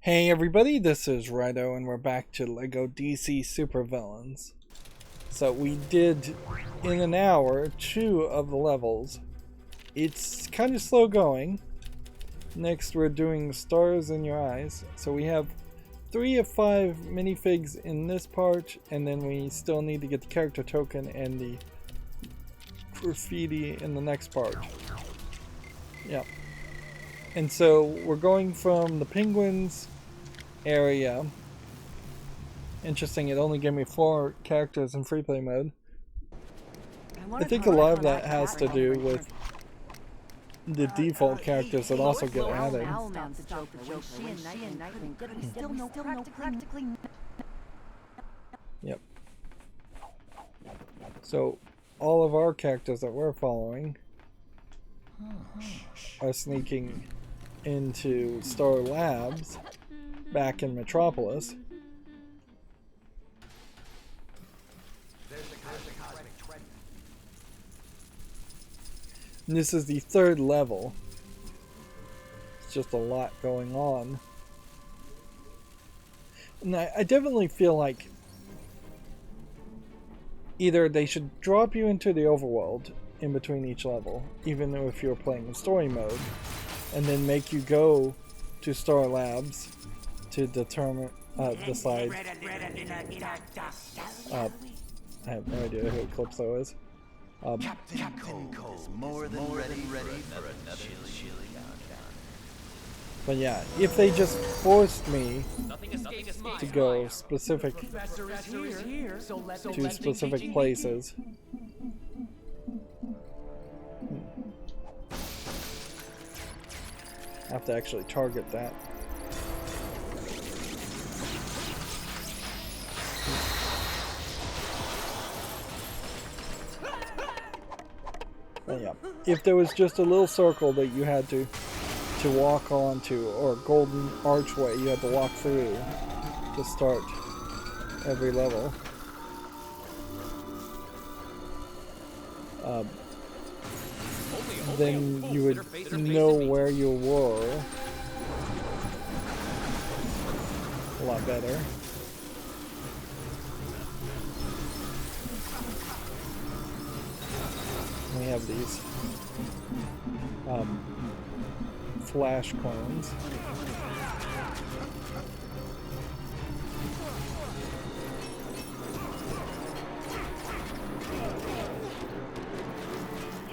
Hey everybody, this is Rydo and we're back to LEGO DC Supervillains. So we did, in an hour, 2 of the levels. It's kind of slow going. Next we're doing Stars in Your Eyes. So we have 3 of 5 minifigs in this part, and then we still need to get the character token and the graffiti in the next part. Yep. And so we're going from the penguins area. Interesting, it only gave me 4 characters in free play mode. I think a lot of that has to do with the default characters that also get added. Yep. So all of our characters that we're following are sneaking into Star Labs back in Metropolis. And this is the 3rd level. It's just a lot going on. And I definitely feel like either they should drop you into the overworld in between each level, even though if you're playing in story mode, and then make you go to Star Labs to determine, decide. I have no idea who Eclipso is. Captain Cole is more than ready for another chilly countdown. But yeah, if they just forced me to go to specific places. I have to actually target that. But yeah, if there was just a little circle that you had to walk onto, or a golden archway you had to walk through to start every level. Then you would know where you were a lot better. We have these flash clones.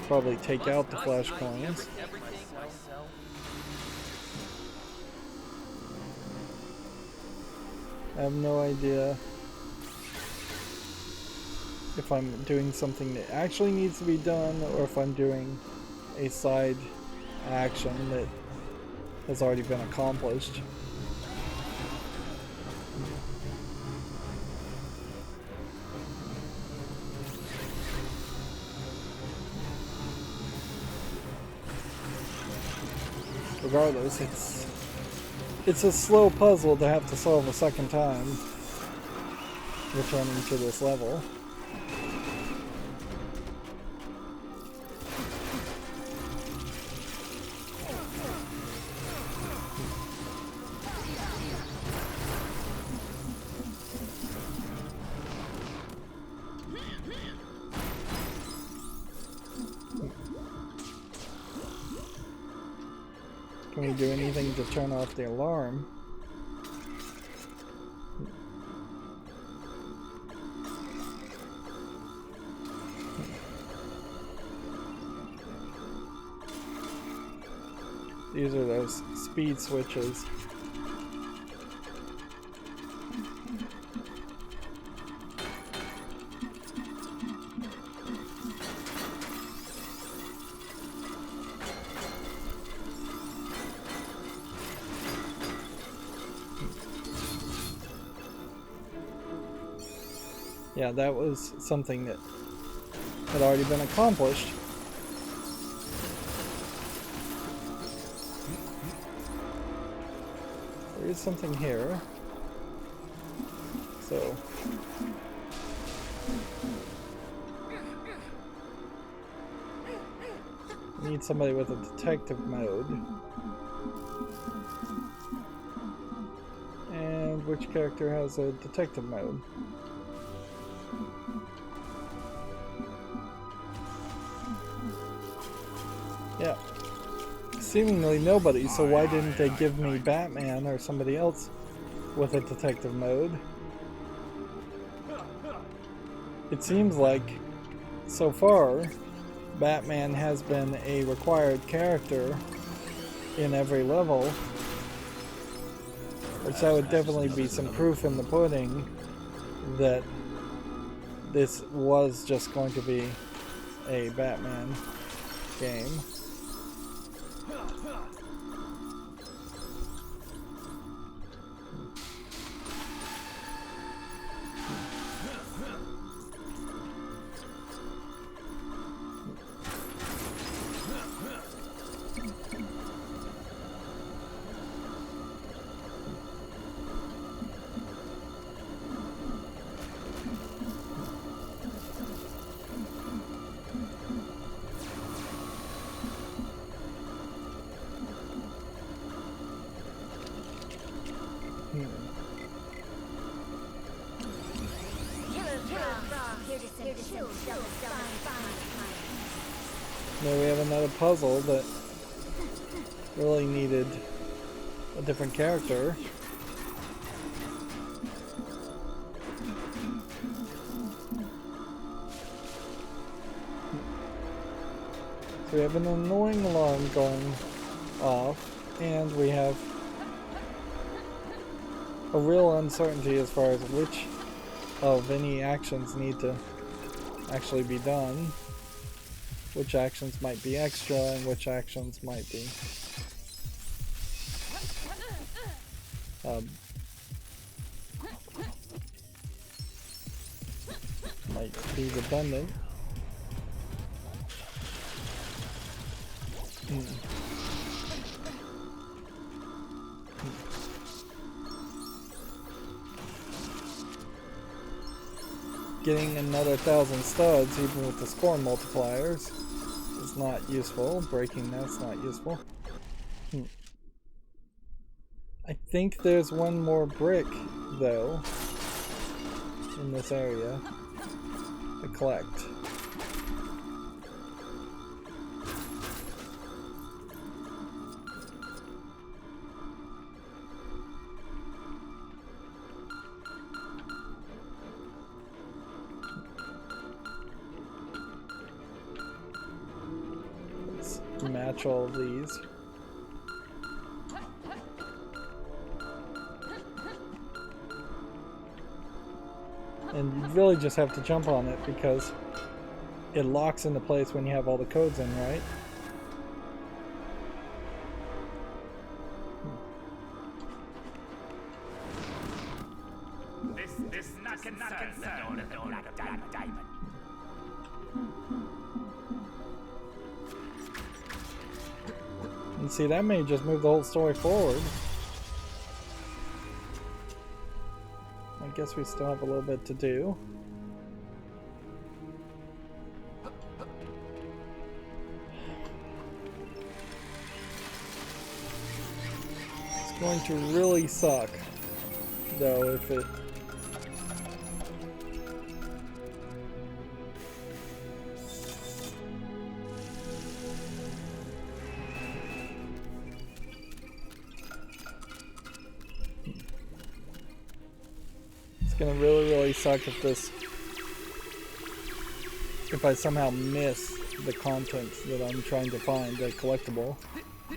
Probably take out the flash clones. I have no idea if I'm doing something that actually needs to be done, or if I'm doing a side action that has already been accomplished. Regardless, it's a slow puzzle to have to solve a second time returning to this level. Can we do anything to turn off the alarm? These are those speed switches. Yeah, that was something that had already been accomplished. There is something here. So need somebody with a detective mode. And which character has a detective mode? Yeah. Seemingly nobody, so why didn't they give me Batman or somebody else with a detective mode? It seems like, so far, Batman has been a required character in every level, which that would definitely be some proof in the pudding that this was just going to be a Batman game. Now we have another puzzle that really needed a different character. So we have an annoying alarm going off, and we have a real uncertainty as far as which of any actions need to actually be done, which actions might be extra and which actions might be redundant. Getting another 1,000 studs, even with the score multipliers, is not useful. Breaking that's not useful. I think there's one more brick, though, in this area to collect. Match all of these. And you really just have to jump on it because it locks into place when you have all the codes in, right? This not concerns the diamond. And see, that may just move the whole story forward. I guess we still have a little bit to do. It's going to really suck, though, if it... It's gonna really suck if I somehow miss the content that I'm trying to find, the collectible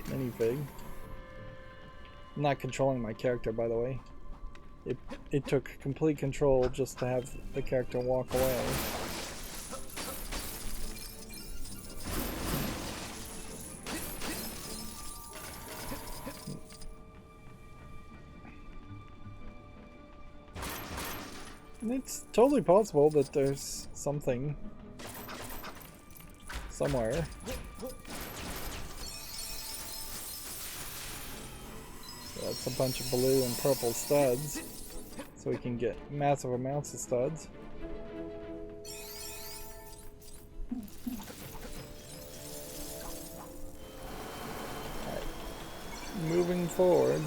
minifig. I'm not controlling my character, by the way. It took complete control just to have the character walk away. And it's totally possible that there's something somewhere. That's a bunch of blue and purple studs, so we can get massive amounts of studs. Alright. Moving forward.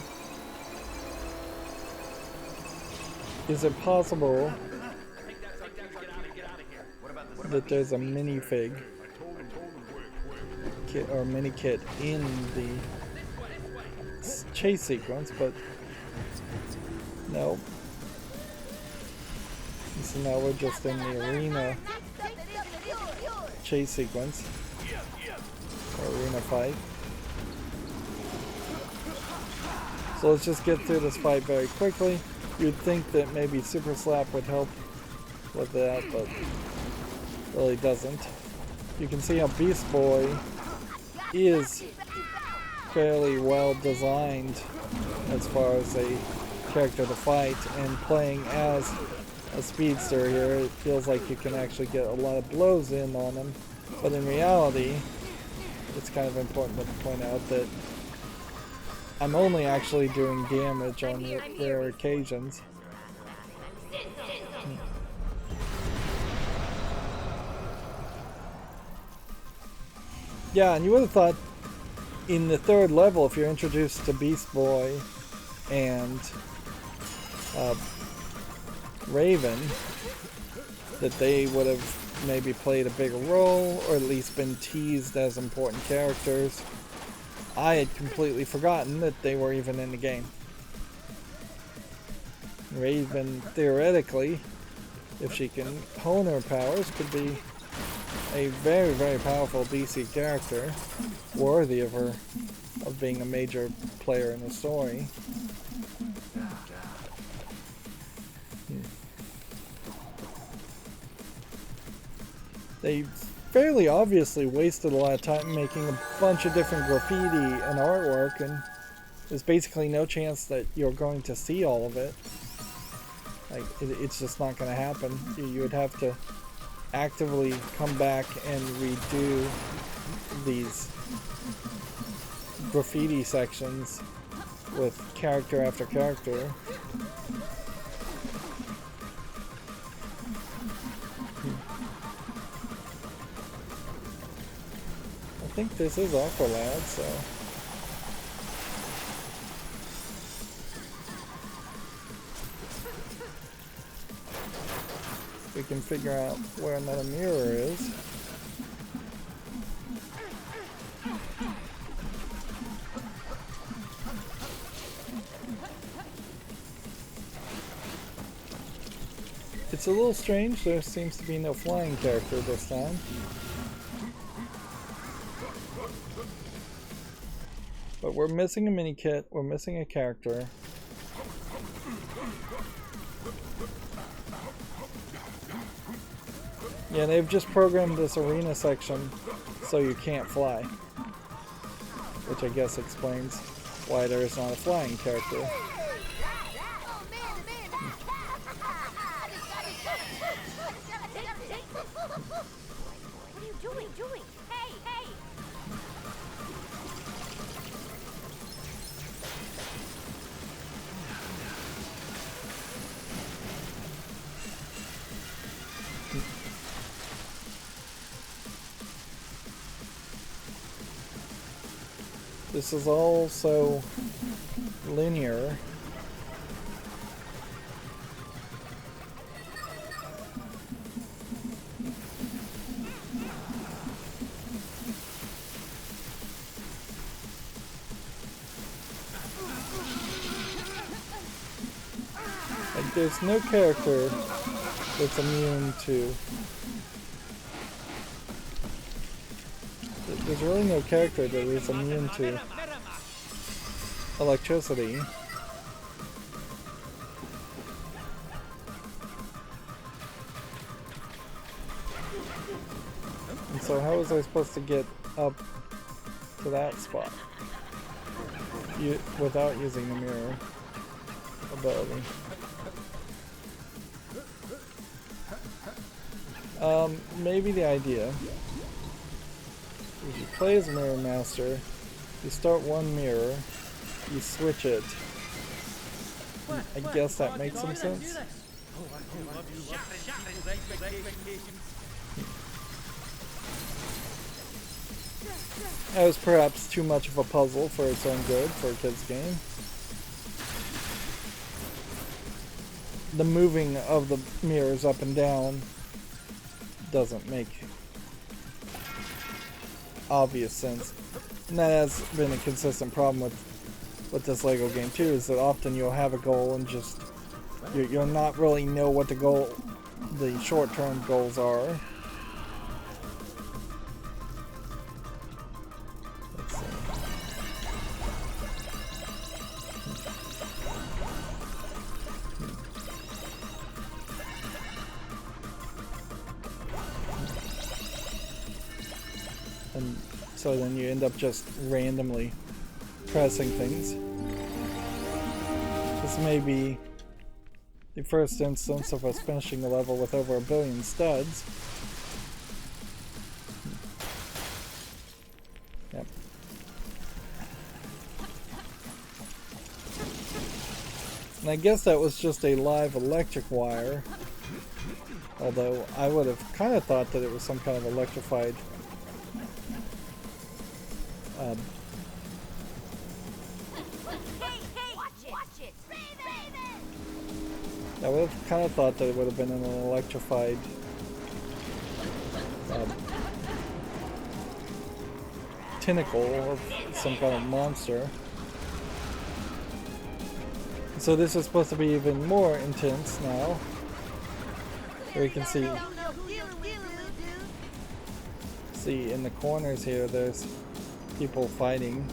is it possible that there's a minifig kit or mini kit in the chase sequence? But no. So now we're just in the arena chase sequence, or arena fight. So let's just get through this fight very quickly. You'd think that maybe Super Slap would help with that, but really doesn't. You can see how Beast Boy is fairly well designed as far as a character to fight, and playing as a speedster here, it feels like you can actually get a lot of blows in on him. But in reality, it's kind of important to point out that I'm only actually doing damage on rare occasions. Yeah, and you would have thought in the third level, if you're introduced to Beast Boy and Raven, that they would have maybe played a bigger role, or at least been teased as important characters. I had completely forgotten that they were even in the game. Raven, theoretically, if she can hone her powers, could be a very, very powerful DC character, worthy of her, of being a major player in the story. They fairly obviously wasted a lot of time making a bunch of different graffiti and artwork, and there's basically no chance that you're going to see all of it. Like, it's just not going to happen. You would have to actively come back and redo these graffiti sections with character after character. I think this is Aqualad, so we can figure out where another mirror is. It's a little strange, there seems to be no flying character this time. But we're missing a mini kit, we're missing a character. Yeah, they've just programmed this arena section so you can't fly. Which I guess explains why there is not a flying character. What are you doing? Hey! This is all so linear. Like, there's no character that's immune to... There's really no character that is immune to electricity. And so how was I supposed to get up to that spot without using the mirror ability? Maybe the idea is you play as Mirror Master, you start one mirror, you switch it. I guess that makes some sense. That was perhaps too much of a puzzle for its own good for a kid's game. the moving of the mirrors up and down doesn't make obvious sense. And that has been a consistent problem with this Lego game too, is that often you'll have a goal and just you'll not really know what the short-term goals are. Let's see. And so then you end up just randomly pressing things. This may be the first instance of us finishing a level with over 1 billion studs. Yep. And I guess that was just a live electric wire. Although I would have kind of thought that it was some kind of electrified I would have kind of thought that it would have been an electrified tentacle of some kind of monster. So this is supposed to be even more intense now. Where you can see in the corners here there's people fighting.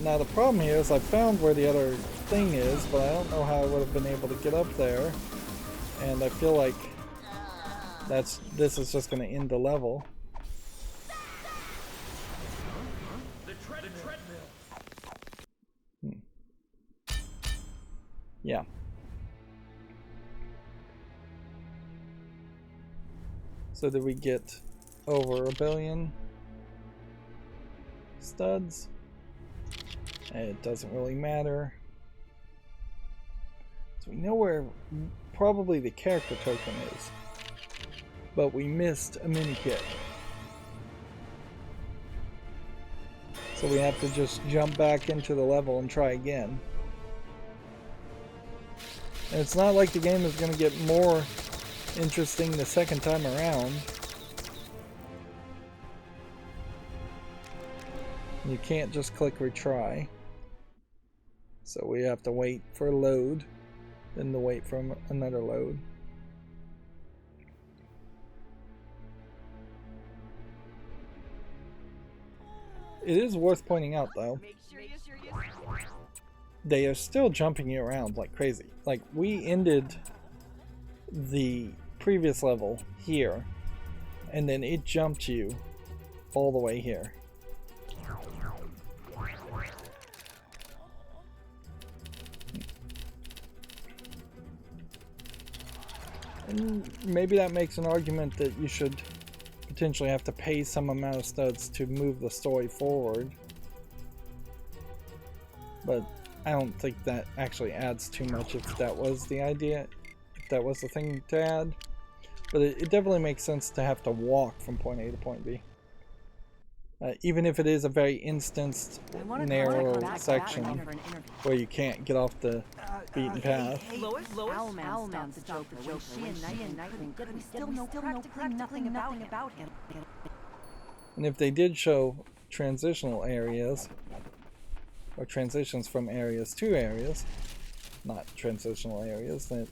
Now the problem here is I found where the other thing is, but I don't know how I would have been able to get up there. And I feel like this is just going to end the level. Yeah. So did we get over 1 billion studs? It doesn't really matter. So we know where probably the character token is, but we missed a mini kit. So we have to just jump back into the level and try again. And it's not like the game is going to get more interesting the second time around. You can't just click retry. So we have to wait for a load, then to wait for another load. It is worth pointing out though, they are still jumping you around like crazy. Like, we ended the previous level here, and then it jumped you all the way here. And maybe that makes an argument that you should potentially have to pay some amount of studs to move the story forward. But I don't think that actually adds too much if that was the idea, if that was the thing to add. But it definitely makes sense to have to walk from point A to point B. Even if it is a very instanced, narrow section where you can't get off the beaten path. Owlman's the joker. When she and Night couldn't get him, we still know practically nothing about him. And if they did show transitional areas, or transitions from areas to areas, not transitional areas, then it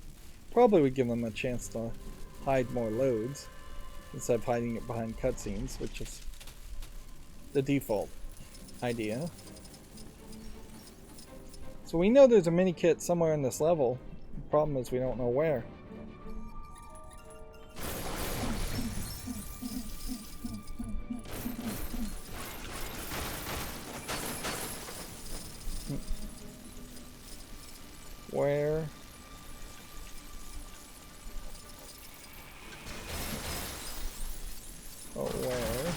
probably would give them a chance to hide more loads instead of hiding it behind cutscenes, which is the default idea. So we know there's a mini kit somewhere in this level. The problem is we don't know where. Where? Oh, where?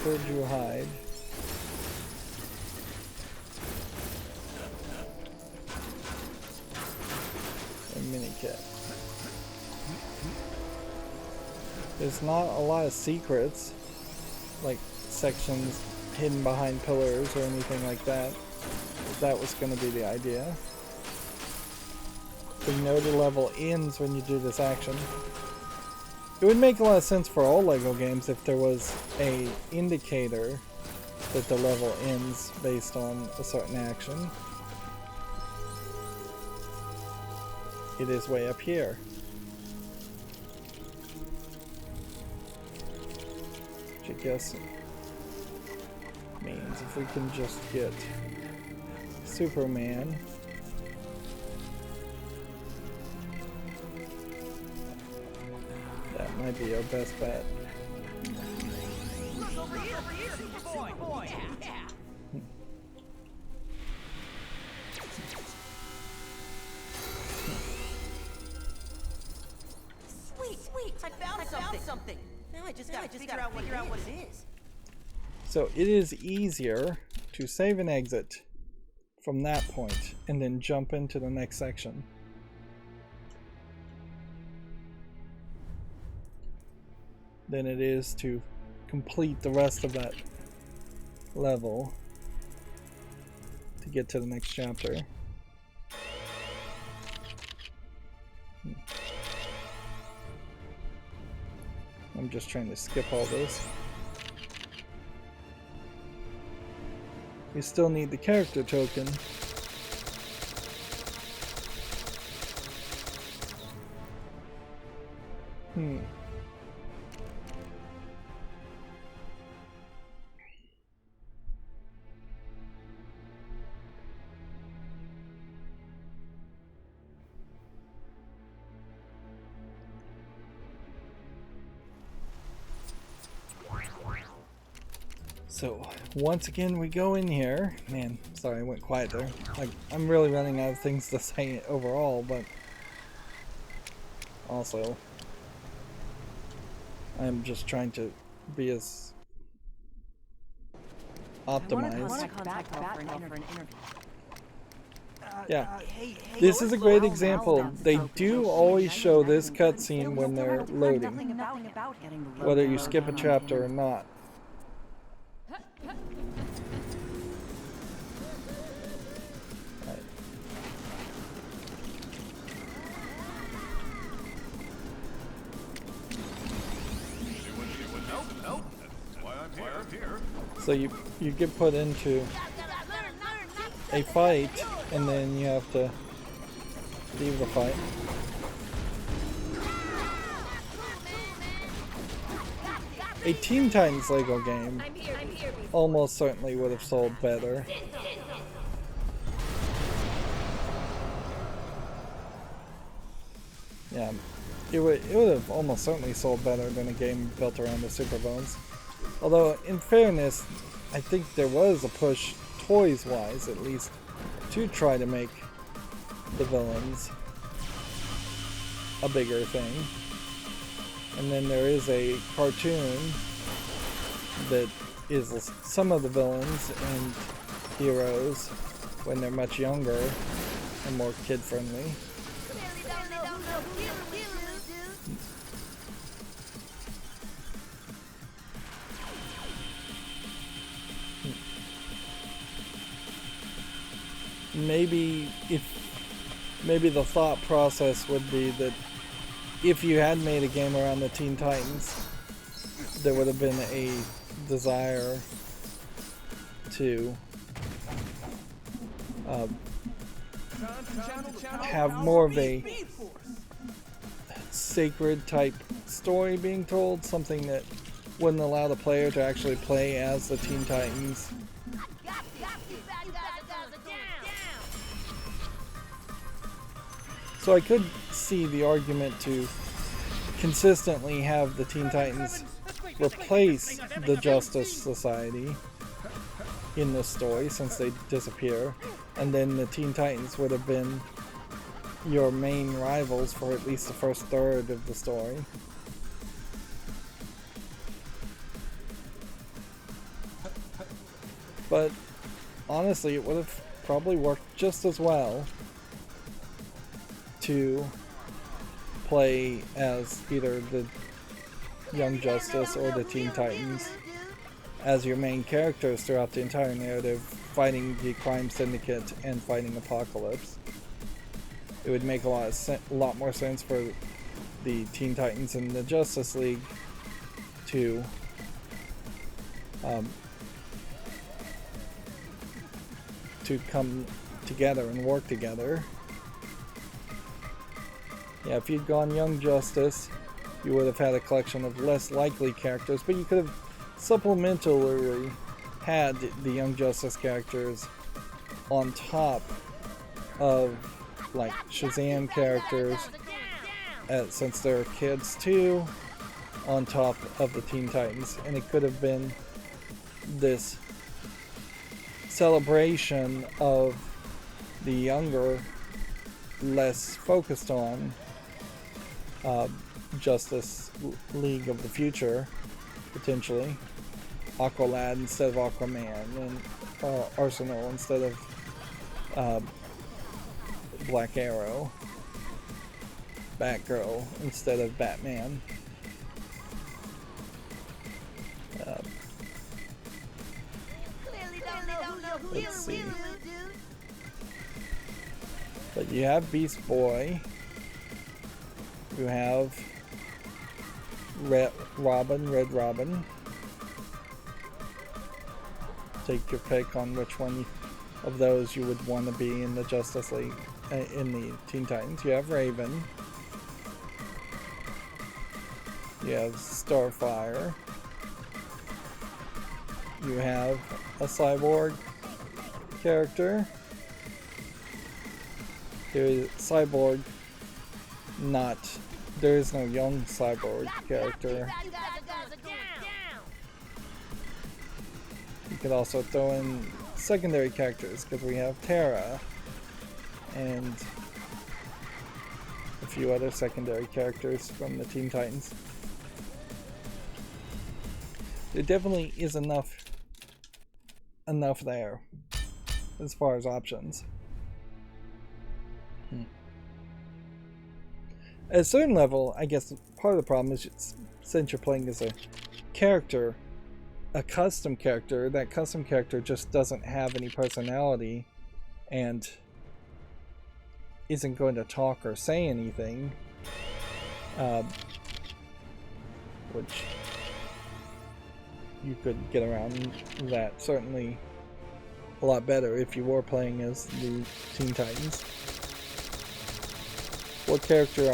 Could you hide? A mini kit. There's not a lot of secrets, like sections hidden behind pillars or anything like that. That was going to be the idea. We know the level ends when you do this action. It would make a lot of sense for all LEGO games if there was a indicator that the level ends based on a certain action. It is way up here. Which I guess means if we can just get Superman. That might be our best bet. Look over here, Superboy. Yeah. Sweet, I found something. Now I just gotta figure out what it is. So it is easier to save and exit from that point and then jump into the next section. Than it is to complete the rest of that level to get to the next chapter. I'm just trying to skip all this. We still need the character token. So once again we go in here. Man, sorry I went quiet there. Like, I'm really running out of things to say overall, but also I'm just trying to be as optimized. Yeah, this is a great example. They do always show this cutscene when they're loading, whether you skip a chapter or not. So you get put into a fight, and then you have to leave the fight. A Teen Titans Lego game almost certainly would have sold better. Yeah, it would have almost certainly sold better than a game built around the supervillains. Although, in fairness, I think there was a push, toys-wise at least, to try to make the villains a bigger thing. And then there is a cartoon that is some of the villains and heroes when they're much younger and more kid-friendly. Maybe the thought process would be that if you had made a game around the Teen Titans, there would have been a desire to have more of a sacred type story being told, something that wouldn't allow the player to actually play as the Teen Titans. So I could see the argument to consistently have the Teen Titans replace the Justice Society in this story since they disappear, and then the Teen Titans would have been your main rivals for at least the first third of the story. But honestly, it would have probably worked just as well to play as either the Young Justice or the Teen Titans as your main characters throughout the entire narrative, fighting the crime syndicate and fighting Apocalypse. It would make a lot more sense for the Teen Titans and the Justice League to come together and work together. Yeah, if you'd gone Young Justice, you would have had a collection of less likely characters, but you could have supplementally had the Young Justice characters on top of like Shazam characters, since they're kids too, on top of the Teen Titans, and it could have been this celebration of the younger, less focused on Justice League of the future, potentially. Aqualad instead of Aquaman, and Arsenal instead of Black Arrow, Batgirl instead of Batman. Let's see. But you have Beast Boy. You have Red Robin. Take your pick on which one of those you would want to be in the Justice League, in the Teen Titans. You have Raven. You have Starfire. You have a Cyborg character. There is Cyborg, there is no young Cyborg character. You could also throw in secondary characters, because we have Terra and a few other secondary characters from the Teen Titans. There definitely is enough there as far as options. At a certain level, I guess part of the problem is since you're playing as a character, a custom character, that custom character just doesn't have any personality and isn't going to talk or say anything, which you could get around that certainly a lot better if you were playing as the Teen Titans. What character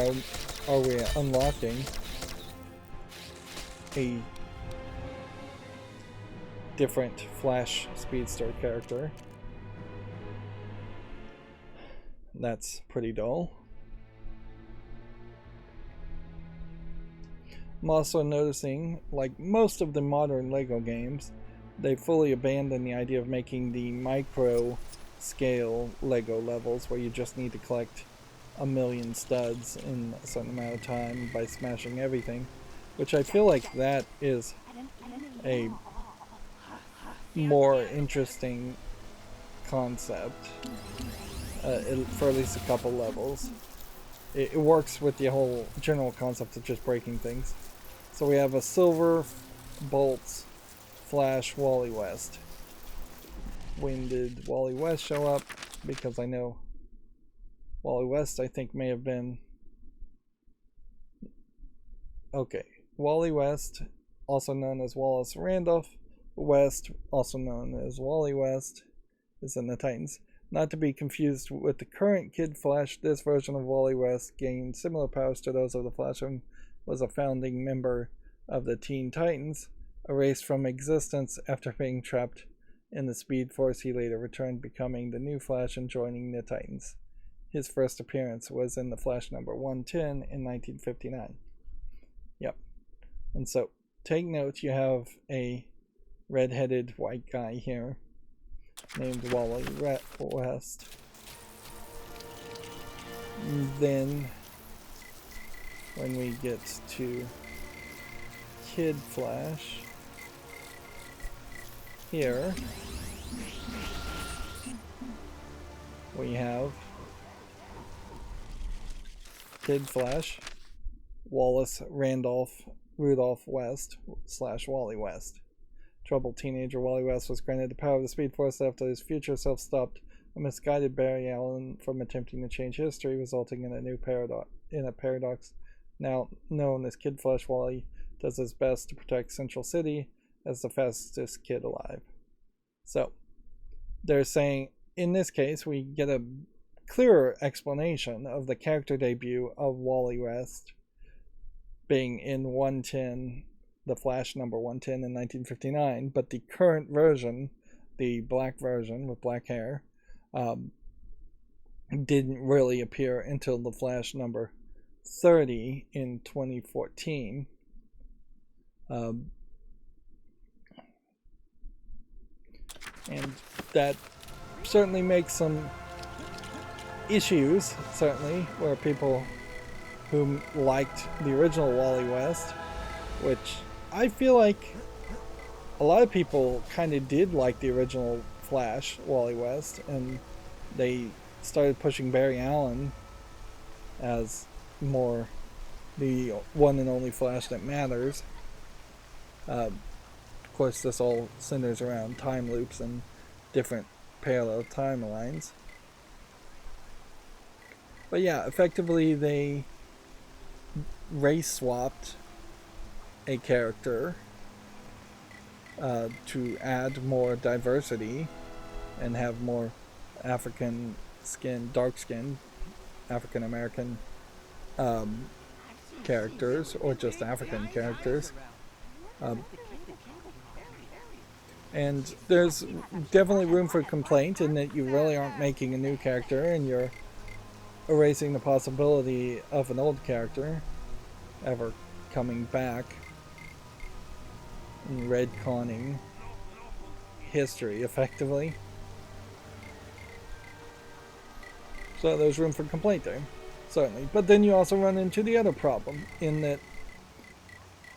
are we unlocking? A different Flash Speedster character. That's pretty dull. I'm also noticing, like most of the modern LEGO games, they fully abandoned the idea of making the micro scale LEGO levels where you just need to collect 1,000,000 studs in a certain amount of time by smashing everything, which I feel like that is a more interesting concept, for at least a couple levels. It works with the whole general concept of just breaking things. So we have a Silver, Bolts, Flash, Wally West. When did Wally West show up? Because I know Wally West, I think, may have been... Okay, Wally West, also known as Wallace Randolph West, also known as Wally West, is in the Titans. Not to be confused with the current Kid Flash, this version of Wally West gained similar powers to those of the Flash and was a founding member of the Teen Titans. Erased from existence after being trapped in the Speed Force, he later returned, becoming the new Flash and joining the Titans. His first appearance was in the Flash number 110 in 1959. Yep. And so, take note, you have a red-headed white guy here named Wally West. And then, when we get to Kid Flash, here we have Kid Flash, Wallace Rudolph West / Wally West. Troubled teenager Wally West was granted the power of the Speed Force after his future self stopped a misguided Barry Allen from attempting to change history, resulting in a paradox now known as Kid Flash. Wally does his best to protect Central City as the fastest kid alive. So, they're saying, in this case, we get a clearer explanation of the character debut of Wally West being in 110, the Flash number 110 in 1959, but the current version, the black version with black hair, didn't really appear until the Flash number 30 in 2014. And that certainly makes some issues, certainly, where people who liked the original Wally West, which I feel like a lot of people kind of did like the original Flash, Wally West, and they started pushing Barry Allen as more the one and only Flash that matters. Of course, this all centers around time loops and different parallel timelines. But yeah, effectively they race swapped a character to add more diversity and have more African skin, dark skin, African American characters, or just African characters. And there's definitely room for complaint in that you really aren't making a new character and you're erasing the possibility of an old character ever coming back and retconning history effectively. So there's room for complaint there, certainly. But then you also run into the other problem in that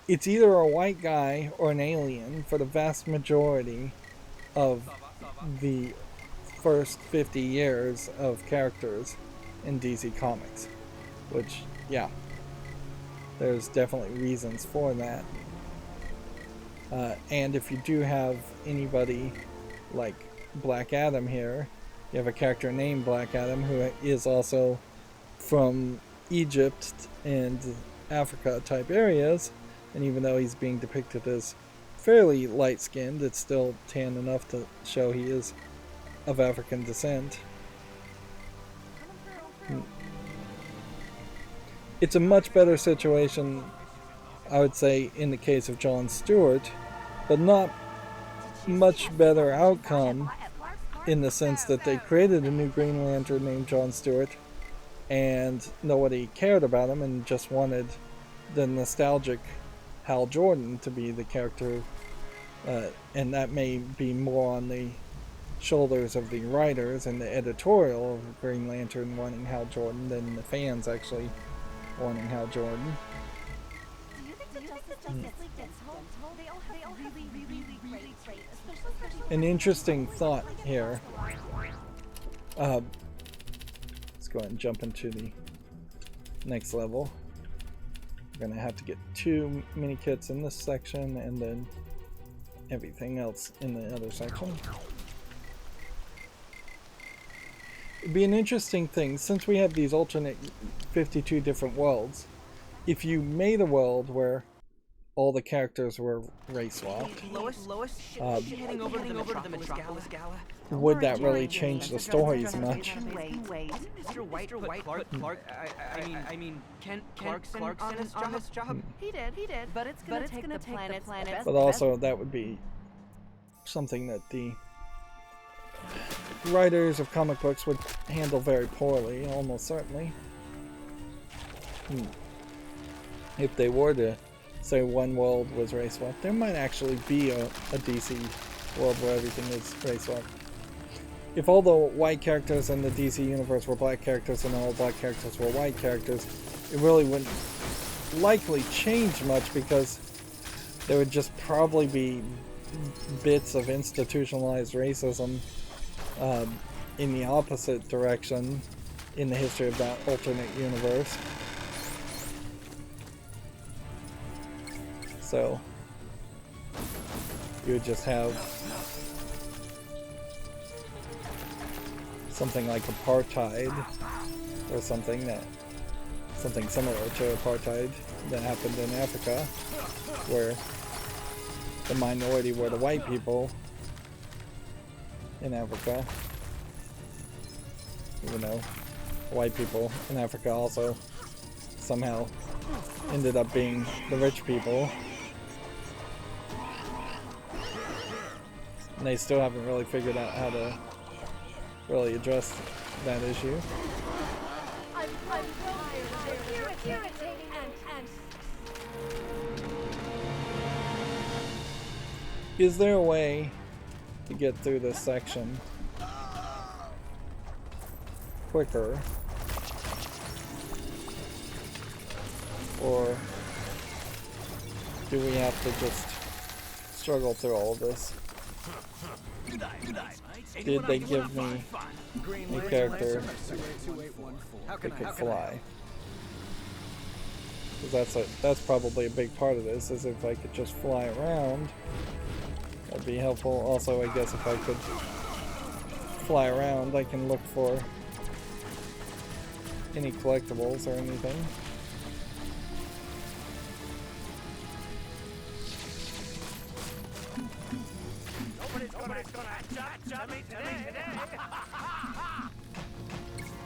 it's either a white guy or an alien for the vast majority of the first 50 years of characters in DC Comics. Which, yeah, there's definitely reasons for that. And if you do have anybody like Black Adam here, you have a character named Black Adam who is also from Egypt and Africa type areas, and even though he's being depicted as fairly light-skinned, it's still tan enough to show he is of African descent. It's a much better situation, I would say, in the case of John Stewart, but not much better outcome in the sense that they created a new Green Lantern named John Stewart and nobody cared about him and just wanted the nostalgic Hal Jordan to be the character, and that may be more on the shoulders of the writers and the editorial of Green Lantern wanting Hal Jordan than the fans actually wanting Hal Jordan. An interesting thought here. Let's go ahead and jump into the next level. We're going to have to get 2 mini kits in this section and then everything else in the other section. It'd be an interesting thing, since we have these alternate 52 different worlds, if you made a world where all the characters were race swapped, would that really change the stories much? Mr. White put Clark. I mean, Clarkson on this job. He did. But it's gonna take the planet. But also, that would be something that the writers of comic books would handle very poorly, almost certainly. If they were to say one world was race swapped, there might actually be a DC world where everything is race swapped. If all the white characters in the DC universe were black characters and all black characters were white characters, it really wouldn't likely change much because there would just probably be bits of institutionalized racism in the opposite direction in the history of that alternate universe. So you would just have something like apartheid or something similar to apartheid that happened in Africa, where the minority were the white people in Africa, even though white people in Africa also somehow ended up being the rich people. And they still haven't really figured out how to really address that issue. Is there a way to get through this section quicker? Or do we have to just struggle through all of this? Did they give me a character that could fly? Because that's probably a big part of this, is if I could just fly around, that'd be helpful. Also, I guess if I could fly around, I can look for any collectibles or anything.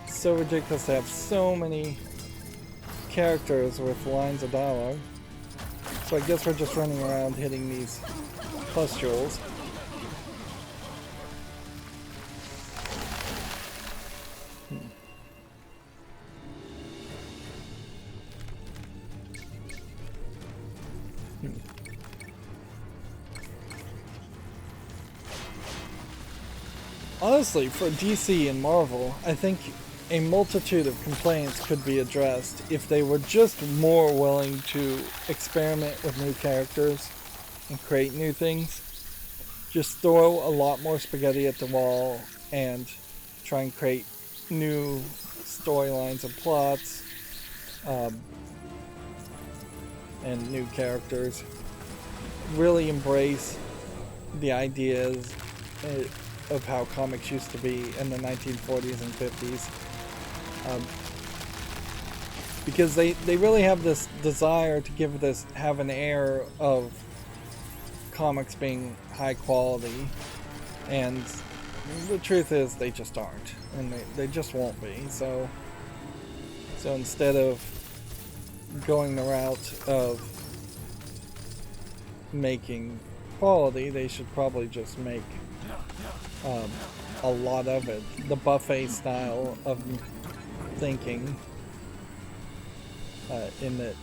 It's so ridiculous to have so many characters with lines of dialogue. So I guess we're just running around hitting these pustules. Honestly, for DC and Marvel, I think a multitude of complaints could be addressed if they were just more willing to experiment with new characters and create new things. Just throw a lot more spaghetti at the wall and try and create new storylines and plots, and new characters. Really embrace the ideas of how comics used to be in the 1940s and 50s. Because they really have this desire to have an air of comics being high quality, and the truth is they just aren't, and they just won't be. So instead of going the route of making quality, they should probably just make a lot of it, the buffet style of thinking, in that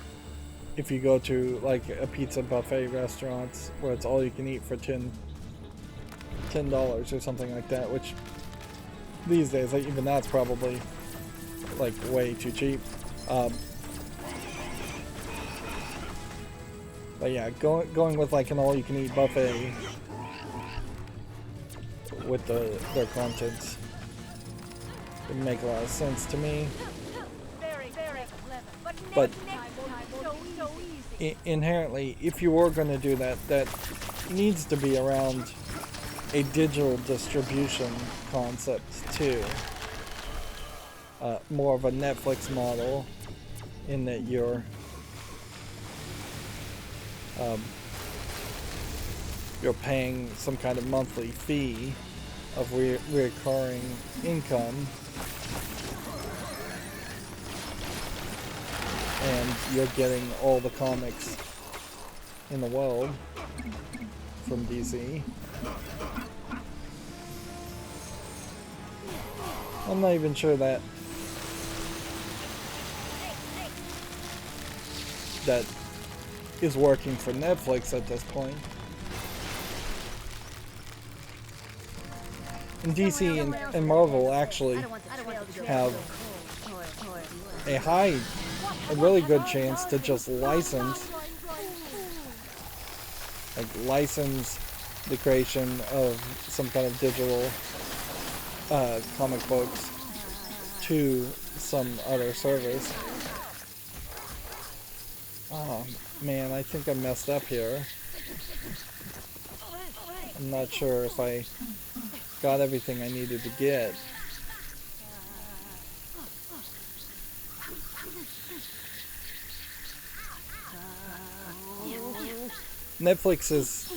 if you go to like a pizza buffet restaurants where it's all you can eat for $10 or something like that, which these days, like, even that's probably like way too cheap. But yeah, going with like an all-you-can-eat buffet with their contents would make a lot of sense to me. But inherently, if you were going to do that, that needs to be around a digital distribution concept too. More of a Netflix model, in that you're paying some kind of monthly fee of recurring income, and you're getting all the comics in the world from DC. I'm not even sure that is working for Netflix at this point. And DC and Marvel actually have a really good chance to just license the creation of some kind of digital comic books to some other service. Oh man, I think I messed up here. I'm not sure if I got everything I needed to get. Netflix is...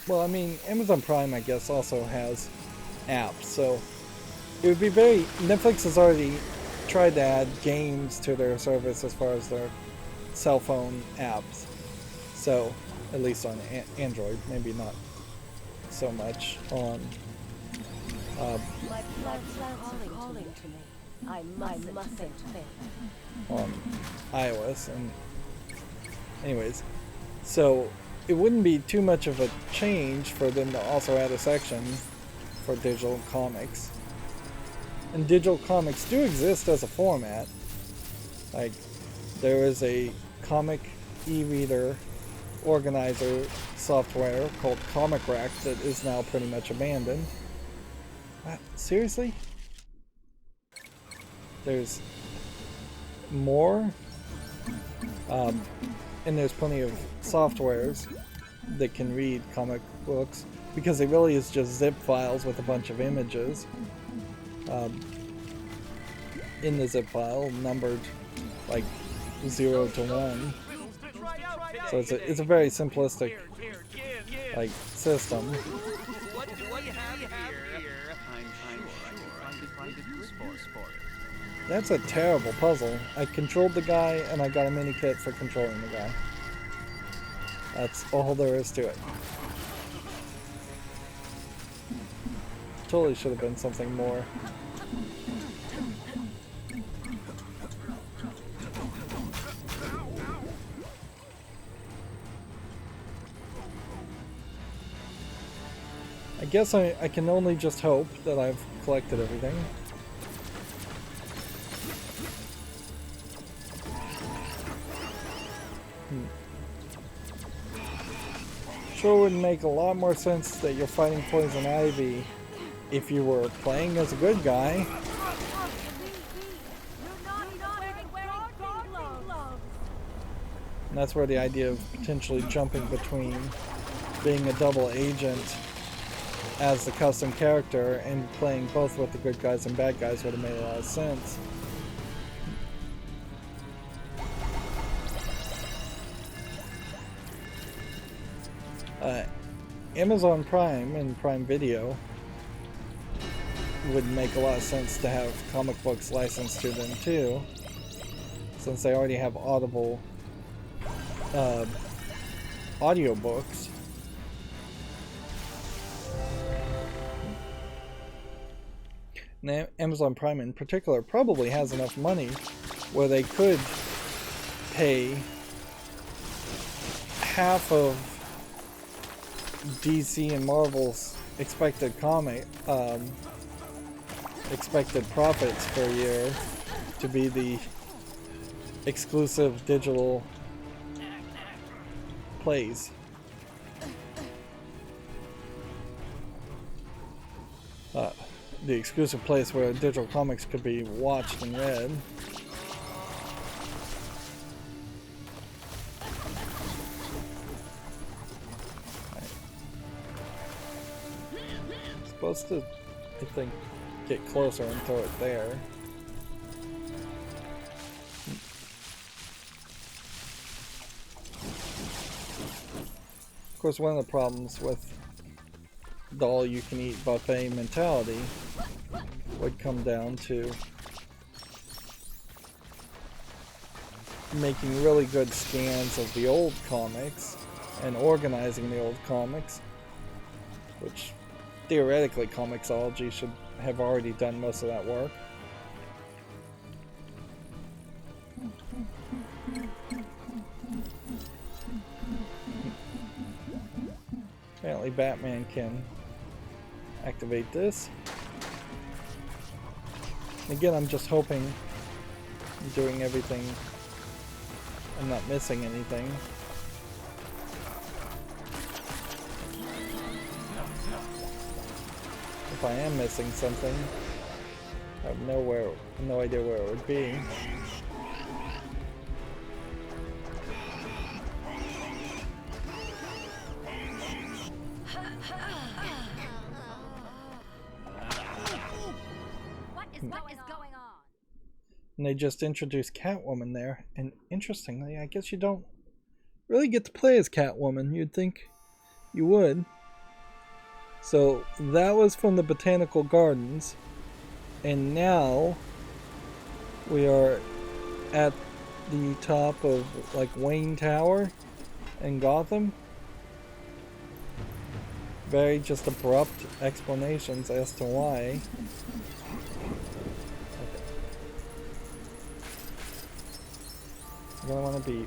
Well, I mean, Amazon Prime, I guess, also has apps, so it would be very... Netflix has already tried to add games to their service as far as their cell phone apps. So, at least on Android, maybe not so much on My plants are calling to me. I mustn't fail. on iOS. And anyways, so it wouldn't be too much of a change for them to also add a section for digital comics. And digital comics do exist as a format. Like, there is a comic e-reader organizer software called Comic Rack that is now pretty much abandoned. Seriously? There's more? And there's plenty of softwares that can read comic books, because it really is just zip files with a bunch of images in the zip file, numbered like 0 to 1. So it's a very simplistic like system. What do you have here? I'm sure I can find a good for it. That's a terrible puzzle. I controlled the guy and I got a mini kit for controlling the guy. That's all there is to it. Totally should have been something more. I guess I can only just hope that I've collected everything. Sure would make a lot more sense that you're fighting Poison Ivy if you were playing as a good guy. And that's where the idea of potentially jumping between being a double agent as the custom character and playing both with the good guys and bad guys would have made a lot of sense. Amazon Prime and Prime Video would make a lot of sense to have comic books licensed to them too, since they already have Audible audiobooks. And Amazon Prime in particular probably has enough money where they could pay half of DC and Marvel's expected expected profits per year to be the exclusive digital plays. The exclusive place where digital comics could be watched and read. Supposed to, I think, get closer and throw it there. Of course, one of the problems with the all-you-can-eat buffet mentality would come down to making really good scans of the old comics and organizing the old comics, which theoretically Comixology should have already done most of that work. Apparently Batman can activate this. Again, I'm just hoping I'm doing everything, I'm not missing anything. If I am missing something, I have no idea where it would be. What is going on? And they just introduced Catwoman there, and interestingly, I guess you don't really get to play as Catwoman. You'd think you would. So that was from the Botanical Gardens, and now we are at the top of like Wayne Tower in Gotham. Very just abrupt explanations as to why. Okay. You're gonna want to be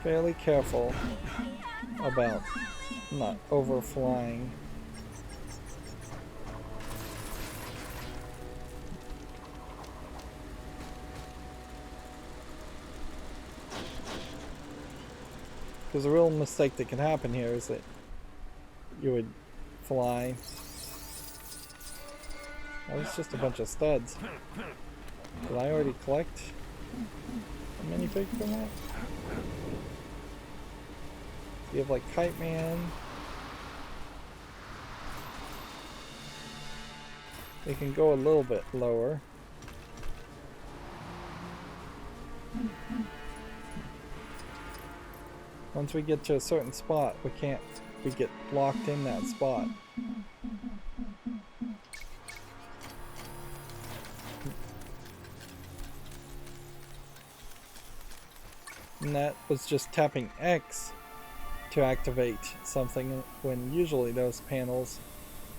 fairly careful about not overflying. Because the real mistake that can happen here is that you would fly. Oh, it's just a bunch of studs. Did I already collect a minifig from that? You have like Kite Man. They can go a little bit lower. Once we get to a certain spot, we get locked in that spot. And that was just tapping X to activate something, when usually those panels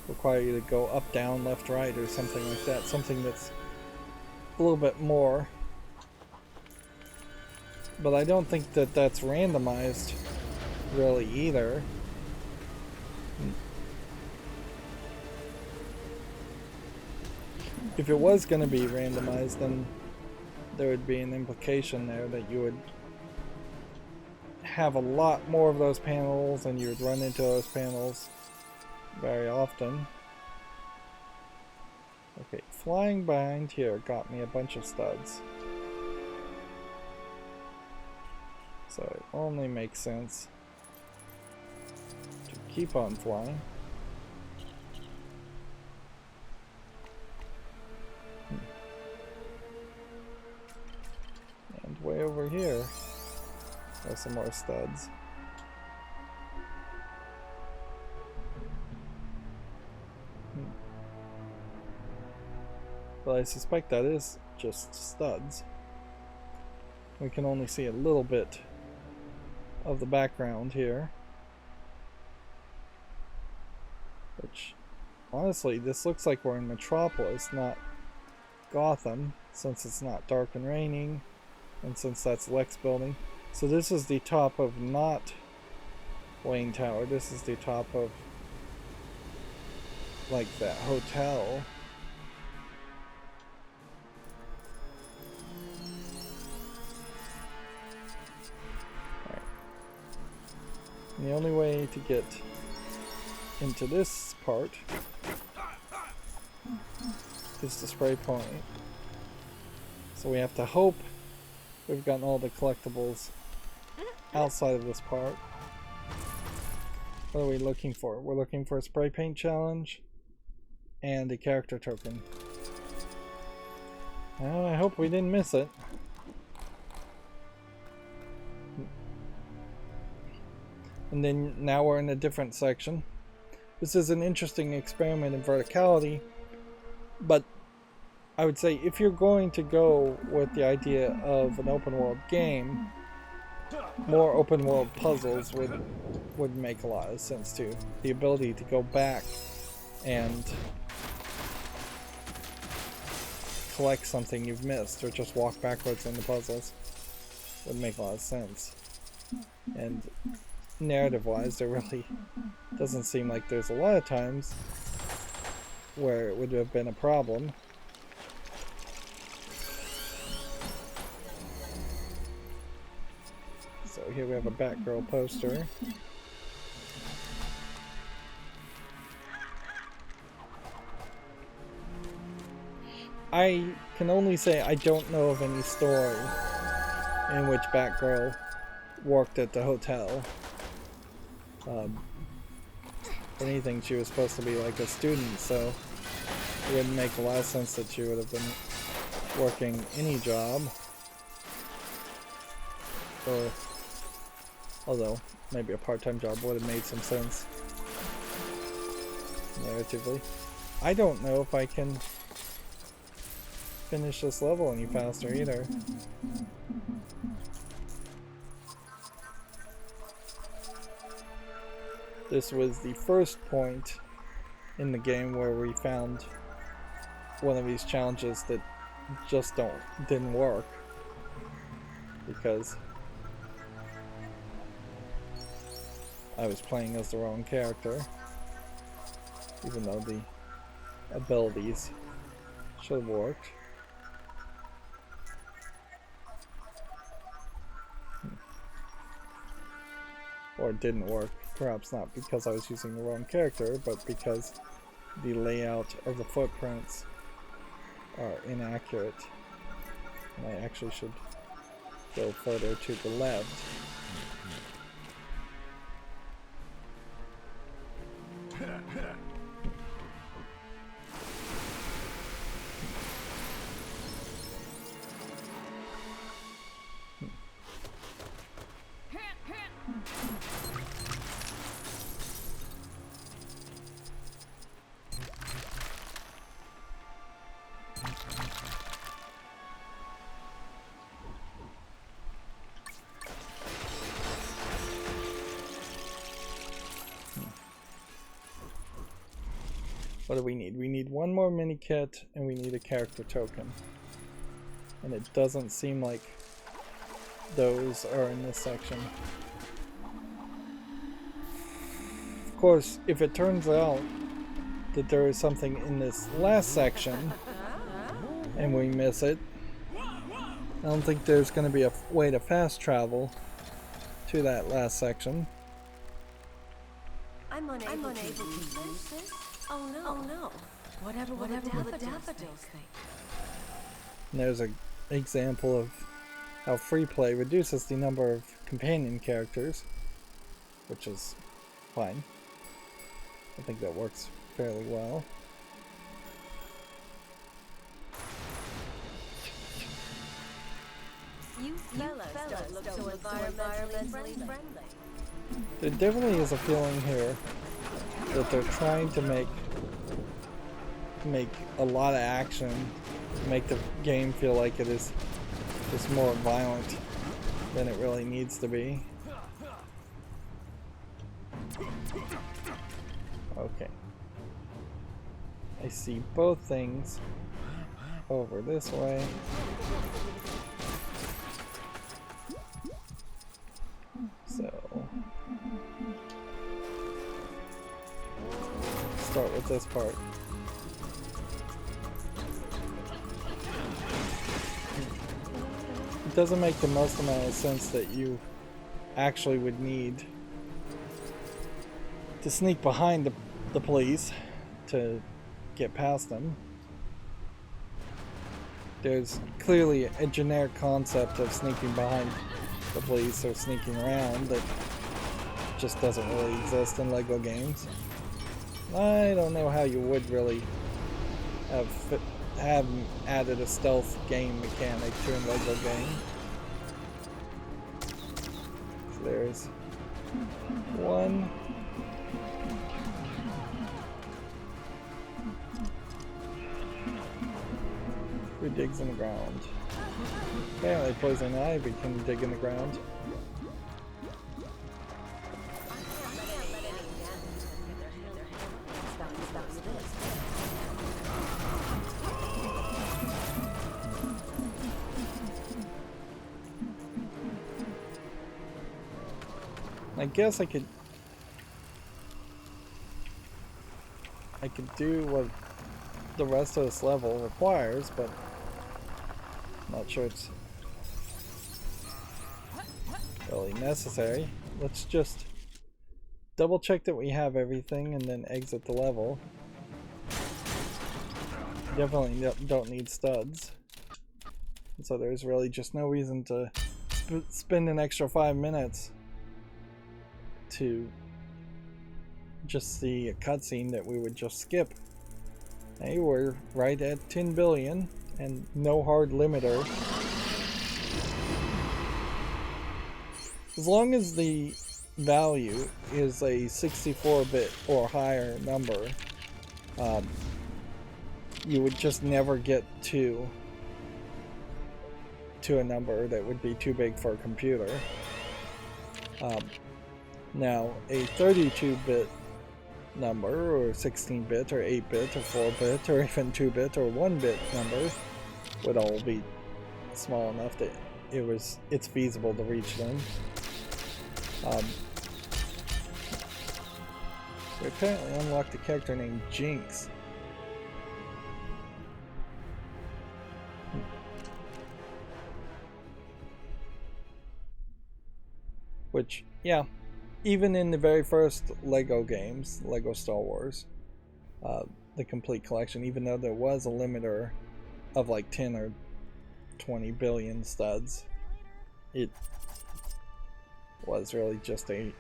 require you to go up, down, left, right, or something like that. Something that's a little bit more. But I don't think that that's randomized really either. If it was going to be randomized, then there would be an implication there that you would have a lot more of those panels and you would run into those panels very often. Okay, flying behind here got me a bunch of studs. So it only makes sense to keep on flying. And way over here, there's some more studs. But I suspect that is just studs. We can only see a little bit of the background here, which honestly, this looks like we're in Metropolis, not Gotham, since it's not dark and raining, and since that's Lex building. So this is the top of not Wayne Tower. This is the top of like that hotel. And the only way to get into this part is to spray paint. So we have to hope we've gotten all the collectibles outside of this part. What are we looking for? We're looking for a spray paint challenge and a character token. Well, I hope we didn't miss it. And then now we're in a different section. This is an interesting experiment in verticality, but I would say if you're going to go with the idea of an open world game, more open world puzzles would make a lot of sense too. The ability to go back and collect something you've missed, or just walk backwards in the puzzles, would make a lot of sense. And narrative-wise, there really doesn't seem like there's a lot of times where it would have been a problem. So here we have a Batgirl poster. I can only say I don't know of any story in which Batgirl worked at the hotel. If anything, she was supposed to be like a student, so it wouldn't make a lot of sense that she would have been working any job. Or, although, maybe a part-time job would have made some sense narratively. I don't know if I can finish this level any faster either. This was the first point in the game where we found one of these challenges that just didn't work because I was playing as the wrong character, even though the abilities should have worked. Or it didn't work. Perhaps not because I was using the wrong character, but because the layout of the footprints are inaccurate. And I actually should go further to the left. What do we need? We need one more mini kit and we need a character token. And it doesn't seem like those are in this section. Of course, if it turns out that there is something in this last section and we miss it, I don't think there's going to be a way to fast travel to that last section. I'm unable to use this. Oh no. Whatever will the daffodils think? And there's an example of how free play reduces the number of companion characters, which is fine. I think that works fairly well. You fellas don't look so environmentally friendly. There definitely is a feeling here that they're trying to make a lot of action, make the game feel like it is just more violent than it really needs to be. Okay. I see both things over this way. So start with this part. It doesn't make the most amount of sense that you actually would need to sneak behind the police to get past them. There's clearly a generic concept of sneaking behind the police or sneaking around that just doesn't really exist in LEGO games. I don't know how you would really have added a stealth game mechanic to a LEGO game. So there's one. Who digs in the ground? Apparently poison ivy can dig in the ground. I guess I could do what the rest of this level requires, but I'm not sure it's really necessary. Let's just double check that we have everything and then exit the level. Definitely don't need studs. So there's really just no reason to spend an extra 5 minutes to just see a cutscene that we would just skip. Hey, we're right at 10 billion and no hard limiter. As long as the value is a 64-bit or higher number, you would just never get to a number that would be too big for a computer. Now, a 32-bit number, or 16-bit, or 8-bit, or 4-bit, or even 2-bit, or 1-bit number would all be small enough that it's feasible to reach them. We apparently unlocked a character named Jinx. Which, yeah, even in the very first LEGO games, LEGO Star Wars, the complete collection, even though there was a limiter of like 10 or 20 billion studs, it was really just a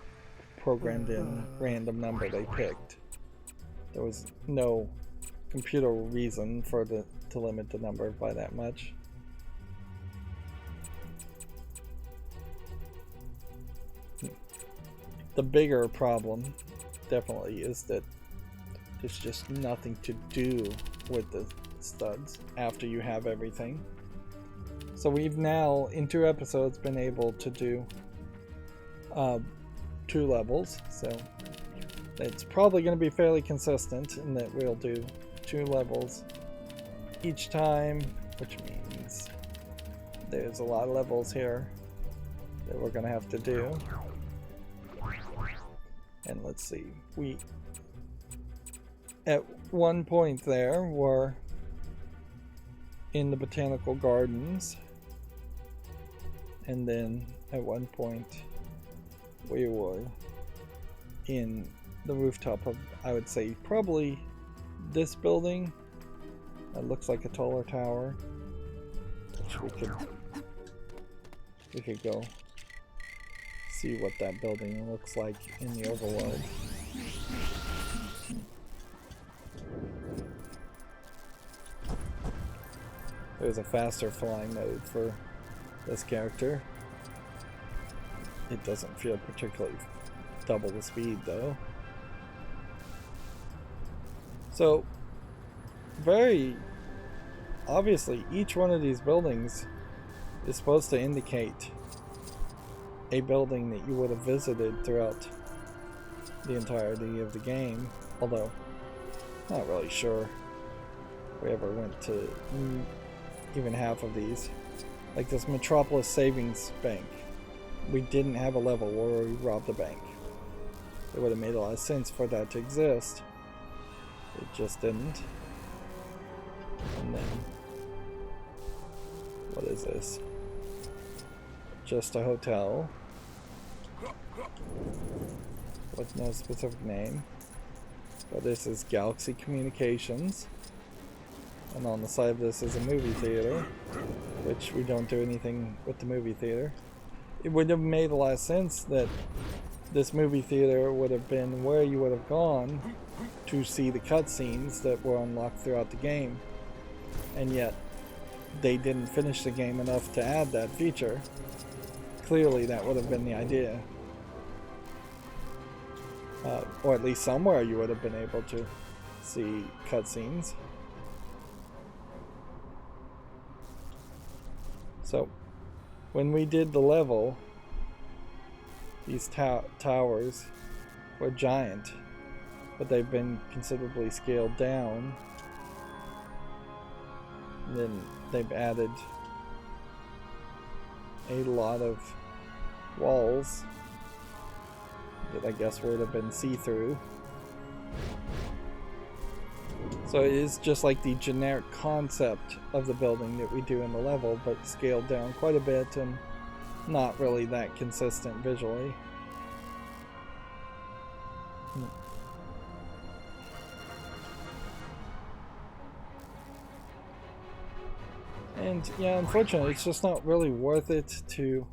programmed in random number they picked. There was no computer reason for to limit the number by that much. The bigger problem definitely is that there's just nothing to do with the studs after you have everything. So we've now, in 2 episodes, been able to do 2 levels. So it's probably going to be fairly consistent in that we'll do 2 levels each time, which means there's a lot of levels here that we're going to have to do. And let's see, we at one point there were in the botanical gardens, and then at one point we were in the rooftop of, I would say, probably this building. That looks like a taller tower, which we could go see what that building looks like in the overworld. There's a faster flying mode for this character. It doesn't feel particularly double the speed though. So very obviously each one of these buildings is supposed to indicate a building that you would have visited throughout the entirety of the game, although not really sure we ever went to even half of these. Like this Metropolis Savings Bank, we didn't have a level where we robbed a bank. It would have made a lot of sense for that to exist. It just didn't. And then, what is this? Just a hotel with no specific name. But this is Galaxy Communications. And on the side of this is a movie theater, which we don't do anything with the movie theater. It would have made a lot of sense that this movie theater would have been where you would have gone to see the cutscenes that were unlocked throughout the game. And yet, they didn't finish the game enough to add that feature. Clearly that would have been the idea. Or at least somewhere you would have been able to see cutscenes. So, when we did the level, these towers were giant, but they've been considerably scaled down. And then they've added a lot of walls that I guess would have been see-through. So it is just like the generic concept of the building that we do in the level, but scaled down quite a bit and not really that consistent visually. And yeah, unfortunately, it's just not really worth it to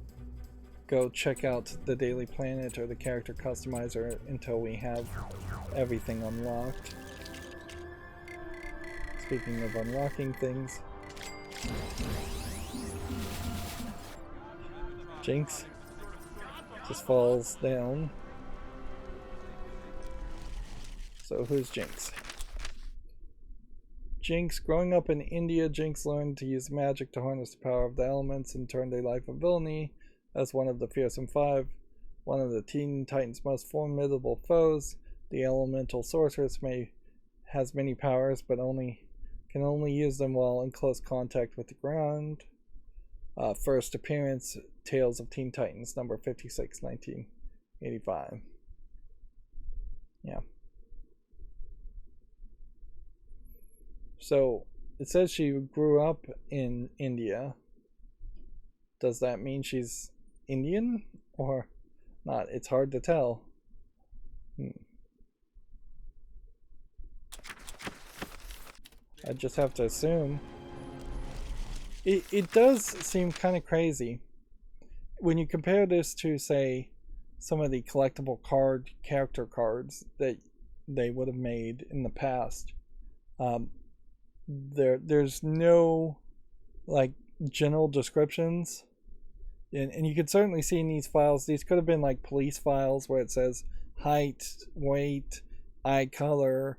go check out the Daily Planet or the character customizer until we have everything unlocked. Speaking of unlocking things, Jinx just falls down. So who's Jinx? Jinx, growing up in India, Jinx learned to use magic to harness the power of the elements and turn their life of villainy. As one of the Fearsome Five, one of the Teen Titans' most formidable foes, the elemental sorceress has many powers, but can only use them while in close contact with the ground. First appearance, Tales of Teen Titans, number 56, 1985. Yeah. So it says she grew up in India. Does that mean she's Indian or not? It's hard to tell. I just have to assume. It does seem kind of crazy when you compare this to, say, some of the collectible character cards that they would have made in the past. There's no like general descriptions. And you can certainly see in these files, these could have been like police files where it says height, weight, eye color,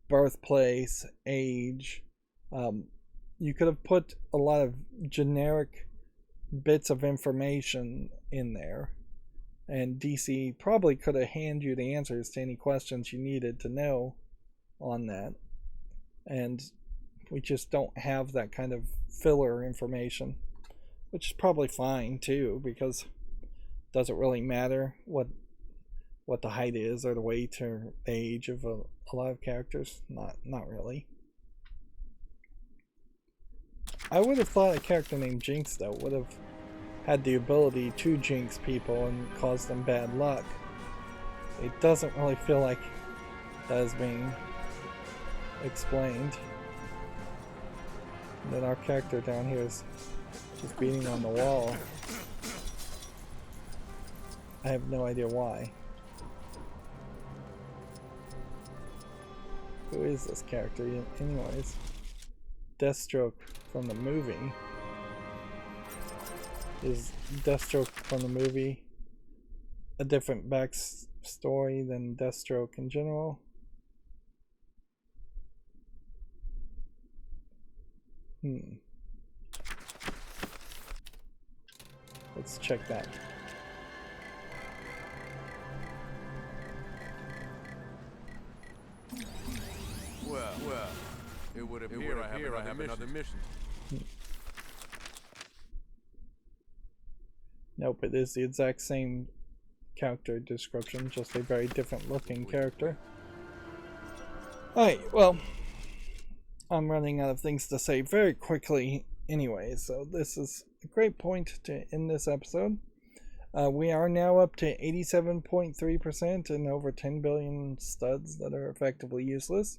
birthplace, age. You could have put a lot of generic bits of information in there. And DC probably could have handed you the answers to any questions you needed to know on that. And we just don't have that kind of filler information. Which is probably fine too, because it doesn't really matter what the height is or the weight or age of a lot of characters. Not really. I would have thought a character named Jinx though would have had the ability to jinx people and cause them bad luck. It doesn't really feel like that is being explained. And then our character down here is just beating on the wall. I have no idea why. Who is this character anyways? Deathstroke from the movie. Is Deathstroke from the movie a different backstory than Deathstroke in general? Let's check that. Well, it would appear I have another mission. Nope, it is the exact same character description, just a very different looking character. Alright, well, I'm running out of things to say very quickly anyway, so this is a great point to end this episode. We are now up to 87.3% and over 10 billion studs that are effectively useless.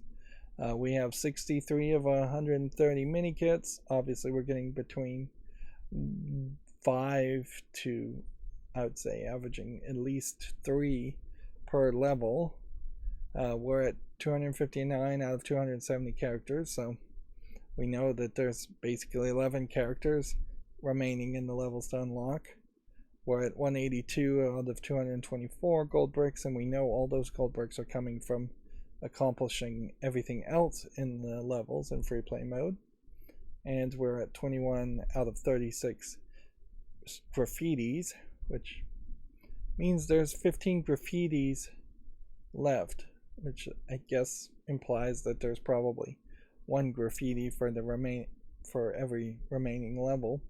We have 63 of 130 mini kits. Obviously, we're getting between 5 to, I would say, averaging at least 3 per level. We're at 259 out of 270 characters, so we know that there's basically 11 characters remaining in the levels to unlock. We're at 182 out of 224 gold bricks, and we know all those gold bricks are coming from accomplishing everything else in the levels in free play mode. And we're at 21 out of 36 graffitis, which means there's 15 graffitis left, which I guess implies that there's probably one graffiti for every remaining level.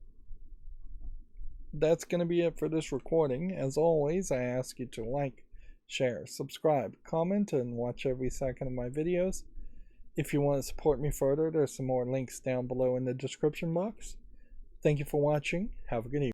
That's going to be it for this recording. As always, I ask you to like, share, subscribe, comment, and watch every second of my videos. If you want to support me further, there's some more links down below in the description box. Thank you for watching. Have a good evening.